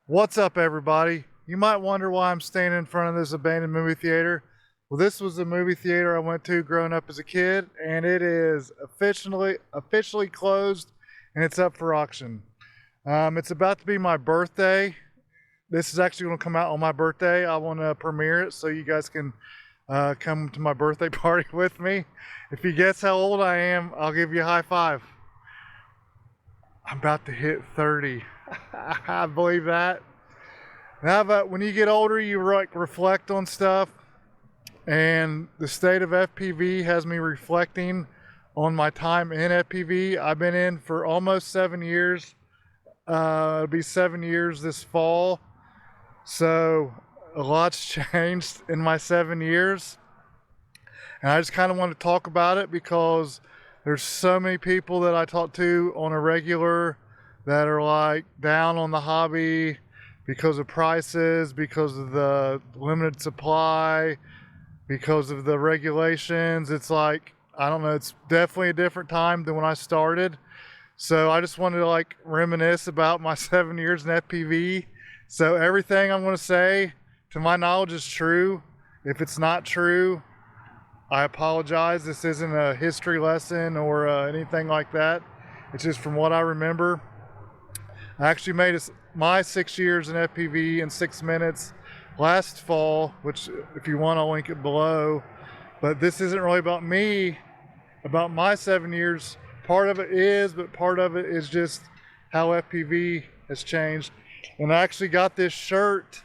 What's up, everybody? You might wonder why I'm standing in front of this abandoned movie theater. Well, this was the movie theater I went to growing up as a kid, and it is officially closed, and it's up for auction. It's about to be my birthday. This is actually going to come out on my birthday. I want to premiere it so you guys can come to my birthday party with me. If you guess how old I am, I'll give you a high five. I'm about to hit 30. I believe that. Now, but when you get older, you reflect on stuff, and the state of FPV has me reflecting on my time in FPV. I've been in for almost 7 years. It'll be 7 years this fall. So a lot's changed in my 7 years. And I just kind of want to talk about it because there's so many people that I talk to on a regular that are like down on the hobby because of prices, because of the limited supply, because of the regulations. It's like, I don't know, it's definitely a different time than when I started. So I just wanted to like reminisce about my 7 years in FPV. So everything I'm going to say, to my knowledge, is true. If it's not true, I apologize. This isn't a history lesson or anything like that. It's just from what I remember. I actually made my 6 years in FPV in 6 minutes last fall, which if you want, I'll link it below. But this isn't really about me, about my 7 years. Part of it is, but part of it is just how FPV has changed. And I actually got this shirt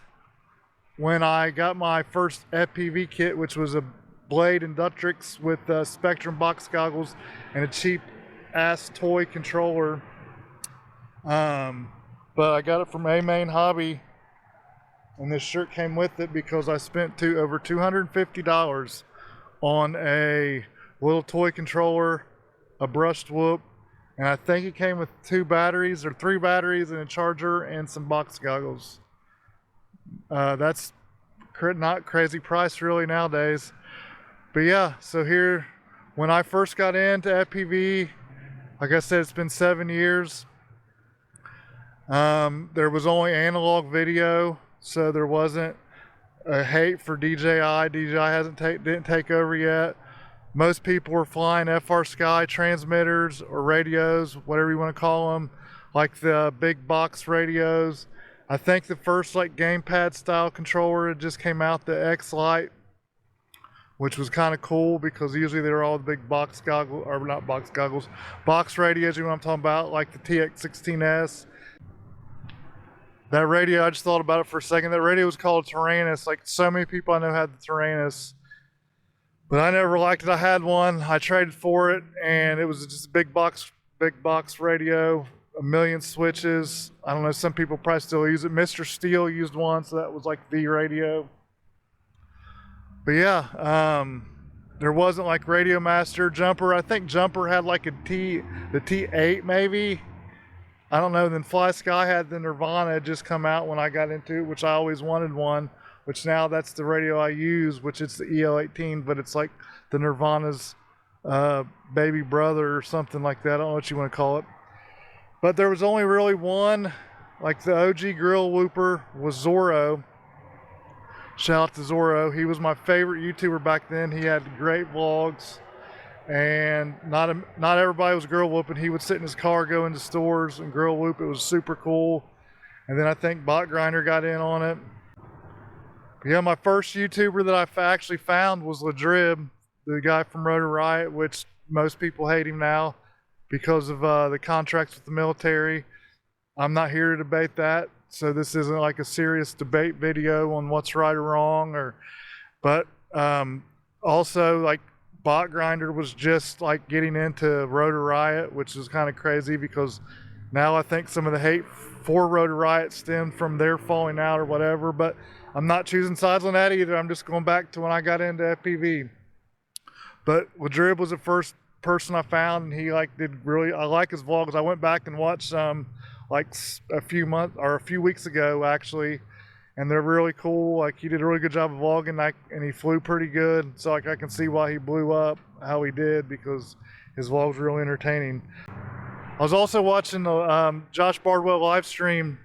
when I got my first FPV kit, which was a Blade Inductrix with Spectrum box goggles and a cheap ass toy controller. But I got it from A Main Hobby, and this shirt came with it because I spent over $250 on a little toy controller, a brushed whoop, and I think it came with 2 batteries or 3 batteries and a charger and some box goggles. That's not crazy price really nowadays. But yeah, so here, when I first got into FPV, like I said, it's been 7 years. There was only analog video, so there wasn't a hate for DJI. DJI didn't take over yet. Most people were flying FR Sky transmitters or radios, whatever you want to call them, like the big box radios. I think the first like gamepad style controller had just came out, the X Lite, which was kind of cool because usually they're all the big box goggles, or not box goggles, box radios, you know what I'm talking about, like the TX16S. That radio, I just thought about it for a second. That radio was called a Tyrannus. Like so many people I know had the Tyrannus, but I never liked it. I had one. I traded for it, and it was just a big box radio, a million switches. I don't know. Some people probably still use it. Mr. Steele used one, so that was like the radio. But yeah, there wasn't like Radio Master, Jumper. I think Jumper had like the T8 maybe. I don't know. Then Fly Sky had the Nirvana just come out when I got into it, which I always wanted one, which now that's the radio I use, which it's the EL18, but it's like the Nirvana's baby brother or something like that. I don't know what you want to call it. But there was only really one, like the OG grill whooper was Zorro. Shout out to Zorro. He was my favorite YouTuber back then. He had great vlogs. And not everybody was grill whooping. He would sit in his car, go into stores and grill whoop. It was super cool. And then I think Bot Grinder got in on it. But yeah, my first YouTuber that I actually found was Ladrib, the guy from Rotor Riot, which most people hate him now because of the contracts with the military. I'm not here to debate that, so this isn't like a serious debate video on what's right or wrong. But also like Bot Grinder was just like getting into Rotor Riot, which is kind of crazy because now I think some of the hate for Rotor Riot stemmed from their falling out or whatever, but I'm not choosing sides on that either. I'm just going back to when I got into FPV. But Ladrib was the first person I found, and he like did really, I like his vlogs. I went back and watched some like a few weeks ago actually, and they're really cool. Like he did a really good job of vlogging, and he flew pretty good. So like I can see why he blew up how he did, because his vlogs were really entertaining. I was also watching the Josh Bardwell live stream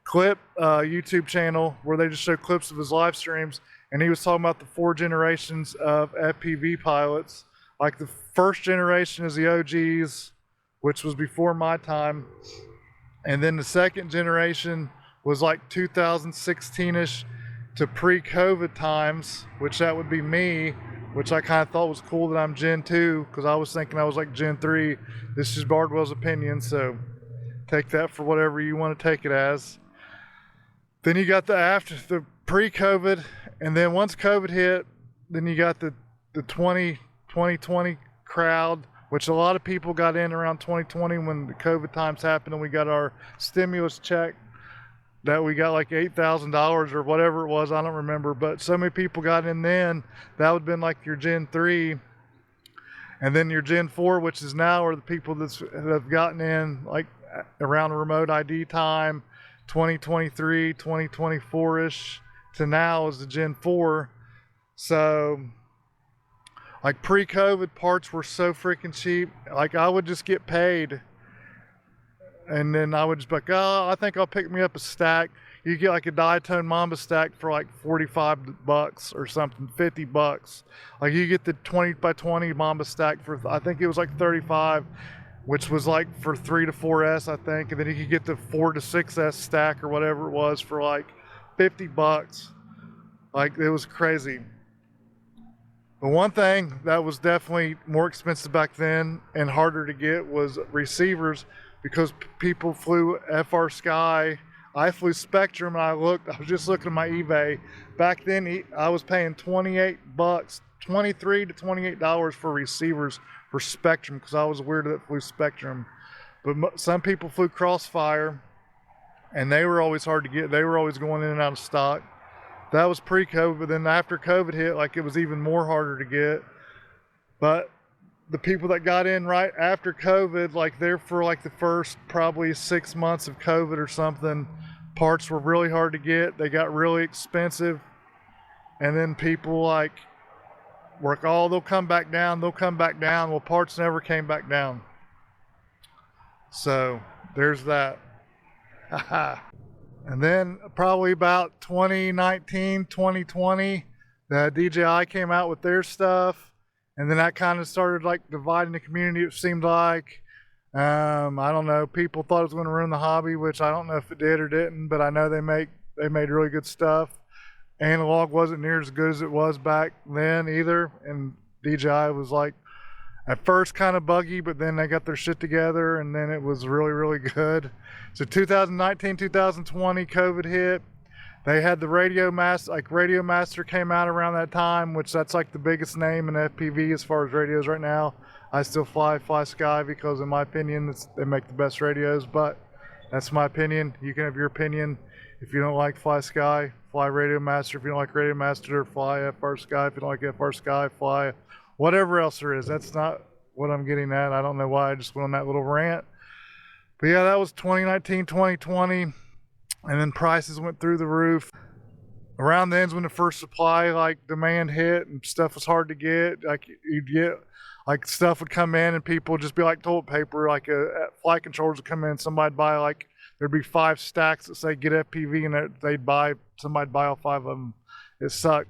clip YouTube channel where they just show clips of his live streams, and he was talking about the 4 generations of FPV pilots. Like the first generation is the OGs, which was before my time, and then the second generation was like 2016ish to pre-COVID times, which that would be me, which I kind of thought was cool that I'm Gen 2, because I was thinking I was like Gen 3. This is Bardwell's opinion, so take that for whatever you want to take it as. Then you got the pre-COVID, and then once COVID hit, then you got the 2020 crowd, which a lot of people got in around 2020 when the COVID times happened and we got our stimulus check that we got like $8,000 or whatever it was, I don't remember, but so many people got in then. That would have been like your Gen 3. And then your Gen 4, which is now, are the people that have gotten in like around remote ID time, 2023, 2024-ish to now is the Gen 4. So like pre-COVID, parts were so freaking cheap. Like I would just get paid, and then I would just be like, oh, I think I'll pick me up a stack. You get like a diatone Mamba stack for like 45 bucks or something, 50 bucks. Like you get the 20 by 20 Mamba stack for, I think it was like 35, which was like for 3 to 4S, I think. And then you could get the 4 to 6S stack or whatever it was for like 50 bucks. Like it was crazy. But one thing that was definitely more expensive back then and harder to get was receivers, because people flew FR Sky. I flew Spectrum, and I was just looking at my eBay. Back then, I was paying 28 bucks, $23 to $28 for receivers for Spectrum, because I was weird that flew Spectrum. But some people flew Crossfire, and they were always hard to get. They were always going in and out of stock. That was pre-COVID, but then after COVID hit, like it was even more harder to get. But the people that got in right after COVID, like there for like the first probably 6 months of COVID or something, parts were really hard to get. They got really expensive. And then people like work, oh, they'll come back down. Well, parts never came back down. So there's that. And then probably about 2019, 2020, the DJI came out with their stuff. And then that kind of started like dividing the community, it seemed like. I don't know, people thought it was going to ruin the hobby, which I don't know if it did or didn't, but I know they made really good stuff. Analog wasn't near as good as it was back then either. And DJI was like, at first kind of buggy, but then they got their shit together, and then it was really, really good. So 2019, 2020, COVID hit. They had the Radio Master, like Radio Master came out around that time, which that's like the biggest name in FPV as far as radios right now. I still fly Sky because in my opinion, they make the best radios, but that's my opinion. You can have your opinion. If you don't like Fly Sky, fly Radio Master. If you don't like Radio Master, fly FR Sky. If you don't like FR Sky, fly whatever else there is. That's not what I'm getting at. I don't know why I just went on that little rant. But yeah, that was 2019, 2020. And then prices went through the roof. Around then's when the first supply like demand hit and stuff was hard to get. Like you'd get like stuff would come in and people would just be like toilet paper. Like flight controllers would come in, somebody'd buy like, there'd be 5 stacks that say get FPV, and somebody'd buy all 5 of them. It sucked.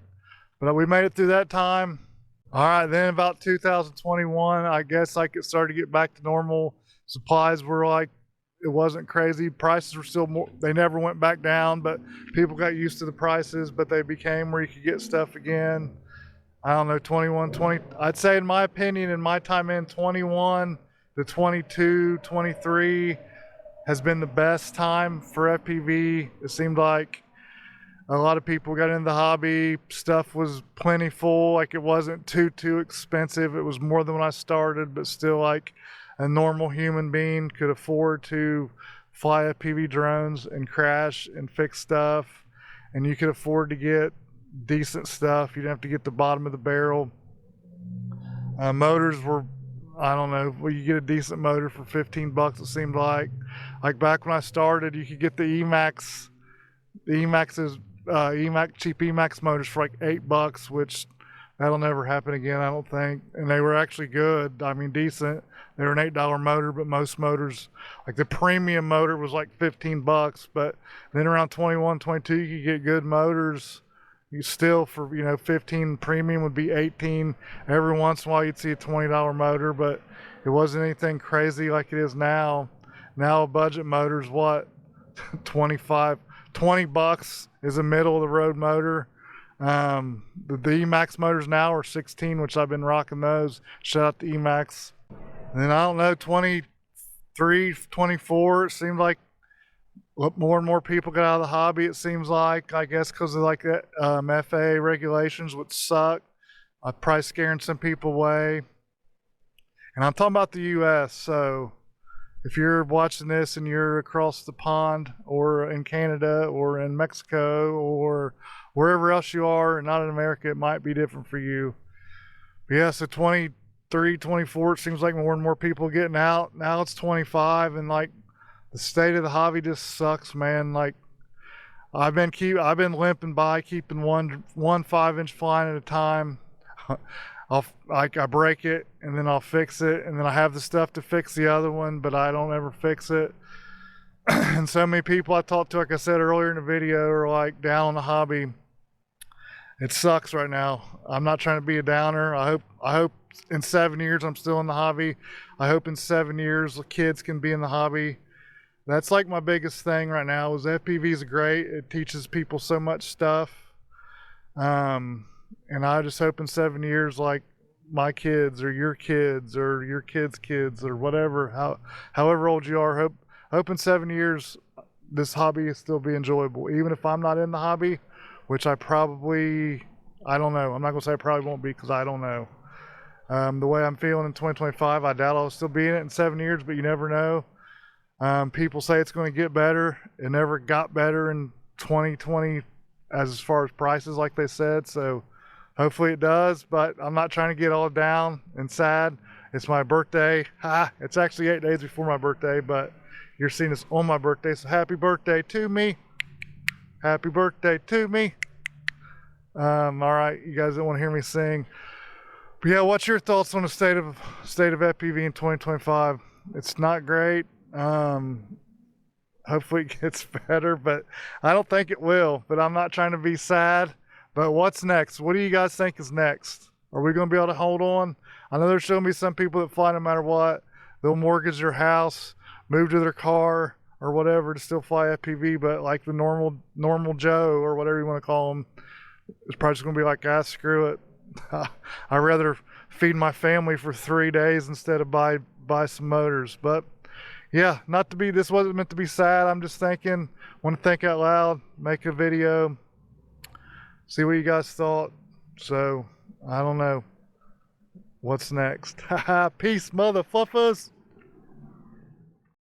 But we made it through that time. All right, then about 2021, I guess like it started to get back to normal. Supplies were like, it wasn't crazy. Prices were still more, they never went back down, but people got used to the prices, but they became where you could get stuff again. I don't know, 21, 20, I'd say in my opinion, in my time in 21 to 22, 23 has been the best time for FPV. It seemed like a lot of people got into the hobby. Stuff was plentiful. Like it wasn't too expensive. It was more than when I started, but still like a normal human being could afford to fly FPV drones and crash and fix stuff. And you could afford to get decent stuff. You didn't have to get the bottom of the barrel. Motors were, I don't know, well, you get a decent motor for 15 bucks, it seemed like. Like back when I started, you could get the Emax, cheap Emax motors for like 8 bucks, which That'll never happen again, I don't think. And they were actually good. I mean, decent. They were an $8 motor, but most motors, like the premium motor was like 15 bucks, but then around 21, 22, you could get good motors. You still for, 15 premium would be 18. Every once in a while you'd see a $20 motor, but it wasn't anything crazy like it is now. Now a budget motor's what? 25, 20 bucks is a middle of the road motor. The Emax motors now are 16, which I've been rocking those. Shout out to Emax. And then I don't know, 23, 24, it seemed like more and more people got out of the hobby, it seems like, I guess because of like that FAA regulations, which suck. Probably scaring some people away. And I'm talking about the US, so if you're watching this and you're across the pond or in Canada or in Mexico or wherever else you are and not in America, it might be different for you. But yeah, so 23, 24, it seems like more and more people getting out. Now it's 25, and like the state of the hobby just sucks, man. Like I've been limping by, keeping one 5-inch flying at a time. I break it and then I'll fix it, and then I have the stuff to fix the other one, but I don't ever fix it. And so many people I talked to, like I said earlier in the video, are like down on the hobby. It sucks right now. I'm not trying to be a downer. I hope in 7 years I'm still in the hobby. I hope in 7 years the kids can be in the hobby. That's like my biggest thing right now is FPVs are great. It teaches people so much stuff. And I just hope in 7 years, like my kids or your kids or whatever, however old you are, hope in 7 years this hobby will still be enjoyable. Even if I'm not in the hobby, which I don't know. I'm not gonna say I probably won't be because I don't know. The way I'm feeling in 2025, I doubt I'll still be in it in 7 years, but you never know. People say it's going to get better. It never got better in 2020 as far as prices, like they said. So hopefully it does, but I'm not trying to get all down and sad. It's my birthday. It's actually 8 days before my birthday, but you're seeing this on my birthday. So happy birthday to me. Happy birthday to me. All right, you guys don't want to hear me sing. But yeah, what's your thoughts on the state of FPV in 2025? It's not great. Hopefully it gets better, but I don't think it will. But I'm not trying to be sad. But what's next? What do you guys think is next? Are we going to be able to hold on? I know there's showing me some people that fly no matter what. They'll mortgage their house, move to their car or whatever to still fly FPV. But like the normal Joe or whatever you want to call them, it's probably just going to be like, guys, screw it. I'd rather feed my family for 3 days instead of buy some motors. But yeah, this wasn't meant to be sad. I'm just thinking, want to think out loud, make a video, see what you guys thought. So I don't know what's next. Peace, mother fluffers.